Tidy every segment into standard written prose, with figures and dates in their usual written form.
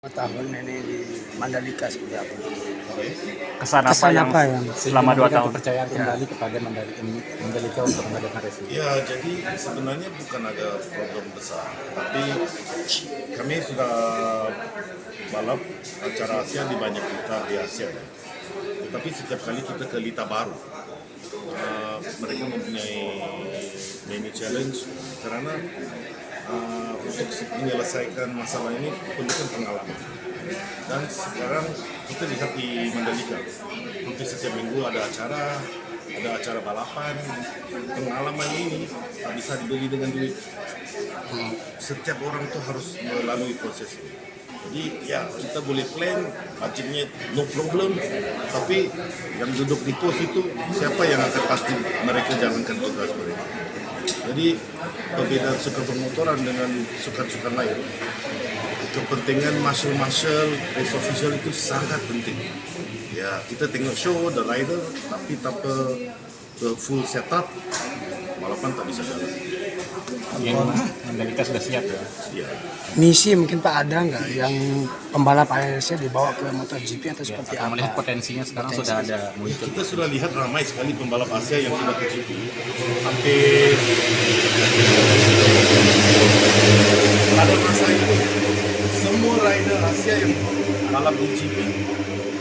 Tahun ini di Mandalika seperti apa? Kesan Kesan yang apa yang selama 2 tahun? Kepercayaan kembali kepada Mandalika untuk mengadakan racing. Ya, jadi sebenarnya bukan ada problem besar, tapi kami sudah balap acara Asia di banyak kota di Asia. Ya. Tetapi setiap kali kita ke Lita Baru, mereka mempunyai mini challenge karena untuk menyelesaikan masalah ini perlukan pengalaman. Dan sekarang kita lihat di Mandalika, hampir setiap minggu ada acara balapan. Pengalaman ini tak bisa dibeli dengan duit. Setiap orang tuh harus melalui proses ini. Jadi ya kita boleh plan, budgetnya no problem, tapi yang duduk di pos itu siapa yang akan pasti mereka jalankan tugas mereka. Jadi perbedaan suka pemotoran dengan sukan-sukan lain, kepentingan marshal, race official itu sangat penting. Ya kita tengok show the rider, tapi tanpa the full setup balapan tak bisa jalan. Yang Mandalika sudah siap ya. Ya. Misi mungkin Pak ada nggak yang pembalap ARC dibawa ke MotoGP atau seperti Kita melihat apa? potensinya sekarang sudah ada Ya, muncul. kita sudah lihat ramai sekali pembalap Asia yang sudah ke GP. Hampir pada masa itu semua rider Asia yang balap di GP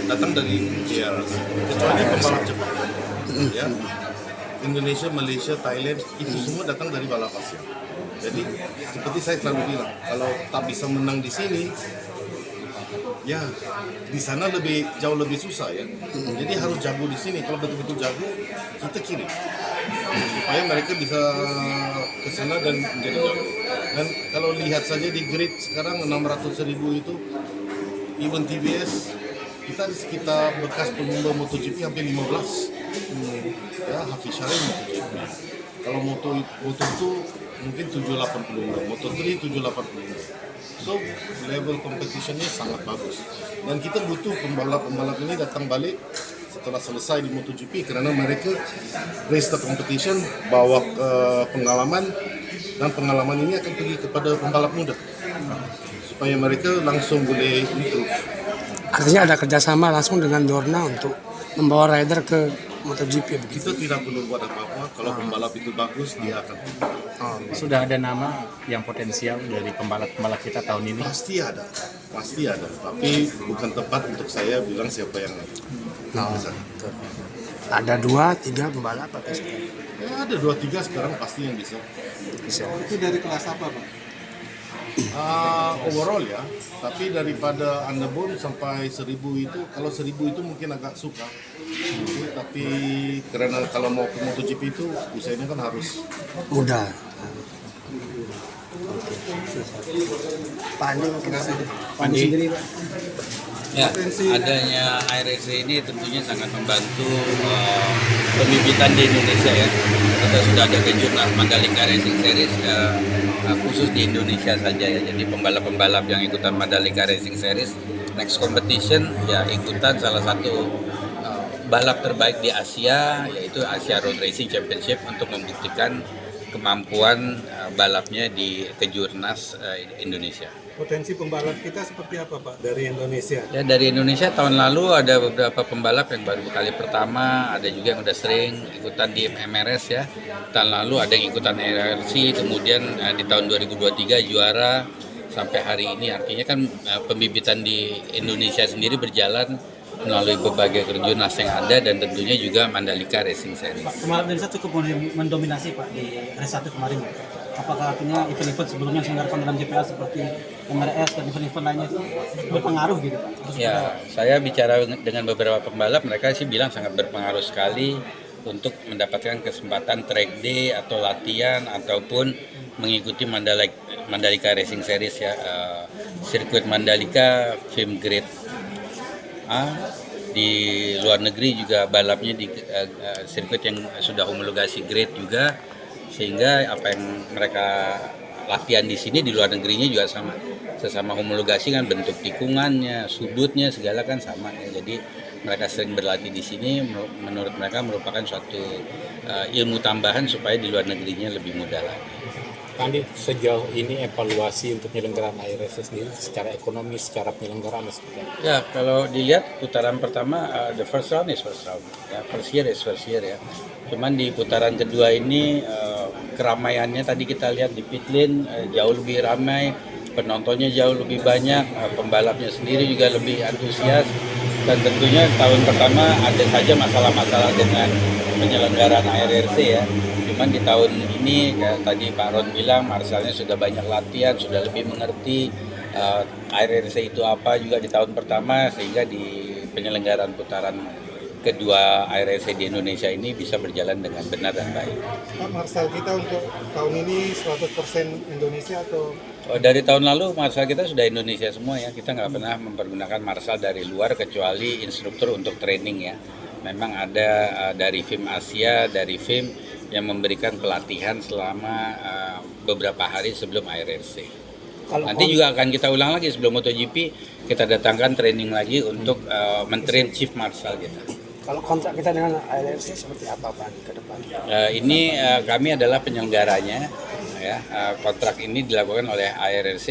datang dari JRC, kecuali pembalap Jepang. Ya, Indonesia, Malaysia, Thailand itu semua datang dari balap Asia. Jadi seperti saya selalu bilang, kalau tak bisa menang di sini, ya di sana jauh lebih susah ya. Jadi harus jago di sini. Kalau betul-betul jago, kita kirim supaya mereka bisa ke sana dan menjadi jago. Dan kalau lihat saja di grid sekarang 600.000 itu, even TBS kita di sekitar bekas pelumba MotoGP hampir 15. Ya, Hafiz Syarif MotoGP. Kalau moto itu mungkin 785, Moto3 785. So level competitionnya sangat bagus. Dan kita butuh pembalap-pembalap ini datang balik setelah selesai di MotoGP karena mereka race the competition bawa pengalaman, dan pengalaman ini akan pergi kepada pembalap muda supaya mereka langsung boleh improve. Artinya ada kerjasama langsung dengan Dorna untuk membawa rider ke MotoGP begitu. Kita tidak perlu buat apa-apa, kalau pembalap itu bagus dia akan Sudah ada nama yang potensial dari pembalap-pembalap kita tahun ini. pasti ada, tapi bukan tepat untuk saya bilang siapa yang besar. Ada 2-3 pembalap atau seperti Ya, ada 2-3 sekarang pasti yang bisa. bisa. Itu dari kelas apa, Pak? Overall ya, tapi daripada underbone sampai 1000 itu, kalau 1000 itu mungkin agak suka. Tapi karena kalau mau ke MotoGP itu usianya kan harus Muda. Pak Andi mungkin Pak Andi sendiri Pak. Ya, adanya ARC ini tentunya sangat membantu pembibitan di Indonesia ya. Kita sudah ada kejurnas Mandalika Racing Series khusus di Indonesia saja ya. Jadi pembalap-pembalap yang ikutan Mandalika Racing Series next competition ya ikutan salah satu balap terbaik di Asia, yaitu Asia Road Racing Championship untuk membuktikan kemampuan balapnya di kejurnas Indonesia. Potensi pembalap kita seperti apa, Pak, dari Indonesia? Ya, dari Indonesia tahun lalu ada beberapa pembalap yang baru kali pertama, ada juga yang udah sering ikutan di MRS ya. Tahun lalu ada yang ikutan RRC, kemudian di tahun 2023 juara sampai hari ini. Artinya kan pembibitan di Indonesia sendiri berjalan melalui berbagai kejurnas yang ada dan tentunya juga Mandalika Racing Series. Pak, pembalap Indonesia cukup mendominasi Pak di race 1 kemarin. Apakah artinya event-event sebelumnya yang diselenggarakan dalam JPL seperti MRS dan event-event lainnya itu berpengaruh gitu Pak? Ya, saya bicara dengan beberapa pembalap, mereka sih bilang sangat berpengaruh sekali untuk mendapatkan kesempatan track day atau latihan ataupun mengikuti Mandalika Racing Series ya. Sirkuit Mandalika film grade A, di luar negeri juga balapnya di sirkuit yang sudah homologasi grade juga, sehingga apa yang mereka latihan di sini di luar negerinya juga sama, sesama homologasi kan, bentuk tikungannya, sudutnya segala kan sama ya. Jadi mereka sering berlatih di sini, menurut mereka merupakan suatu ilmu tambahan supaya di luar negerinya lebih mudah lagi. Andi, sejauh ini evaluasi untuk penyelenggaraan ARS sendiri secara ekonomi, secara penyelenggaraan seperti apa? Ya, kalau dilihat putaran pertama, the first round is first round. Ya, first year is first year ya. Cuman di putaran kedua ini keramaiannya tadi kita lihat di pit lane jauh lebih ramai, penontonnya jauh lebih banyak, pembalapnya sendiri juga lebih antusias. Dan tentunya tahun pertama ada saja masalah-masalah dengan penyelenggaraan ARRC ya. Cuman di tahun ini kayak tadi Pak Ron bilang, Marsalnya sudah banyak latihan, sudah lebih mengerti ARRC itu apa juga di tahun pertama, sehingga di penyelenggaraan putaran kedua ARRC di Indonesia ini bisa berjalan dengan benar dan baik. Pak, Marsal kita untuk tahun ini 100% Indonesia atau Dari tahun lalu Marsal kita sudah Indonesia semua ya, kita nggak pernah mempergunakan Marsal dari luar kecuali instruktur untuk training ya. Memang ada dari FIM Asia, dari FIM yang memberikan pelatihan selama beberapa hari sebelum ARRC. Nanti juga akan kita ulang lagi sebelum MotoGP, kita datangkan training lagi untuk mentrain Chief Marshal kita. Kalau kontrak kita dengan ARRC seperti apa Pak ke depan? Ini kami adalah penyelenggaranya, ya. Kontrak ini dilakukan oleh ARRC